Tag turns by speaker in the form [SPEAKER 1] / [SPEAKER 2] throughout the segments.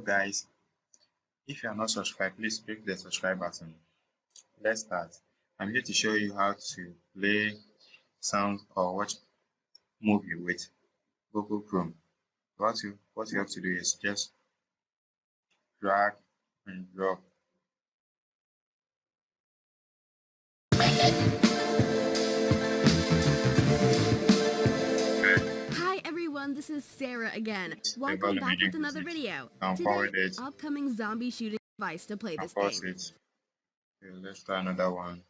[SPEAKER 1] guys, if you are not subscribed, please click the subscribe button. Let's start. I'm here to show you how to play sound or watch movie with Google Chrome. What you have to do is just drag and drop.
[SPEAKER 2] Hi everyone, this is Sarah again.
[SPEAKER 1] The
[SPEAKER 2] Welcome
[SPEAKER 1] volume
[SPEAKER 2] back
[SPEAKER 1] and
[SPEAKER 2] with another
[SPEAKER 1] increase it.
[SPEAKER 2] video.
[SPEAKER 1] And
[SPEAKER 2] Today,
[SPEAKER 1] forward it
[SPEAKER 2] upcoming zombie shooting device to play
[SPEAKER 1] and
[SPEAKER 2] this
[SPEAKER 1] pause
[SPEAKER 2] game.
[SPEAKER 1] it. Okay, let's try another one.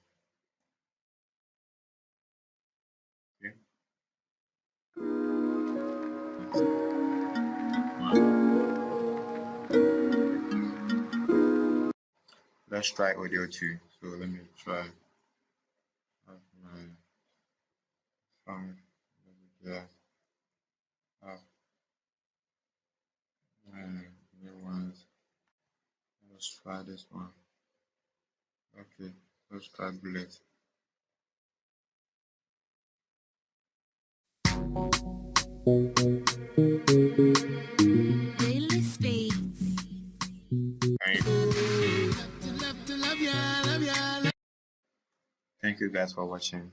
[SPEAKER 1] Okay. Let's try audio too. So let me try have my phone there. Have my new ones. Let's try this one. Okay, let's try bullet.
[SPEAKER 2] Playlist fades.
[SPEAKER 1] Thank you guys for watching.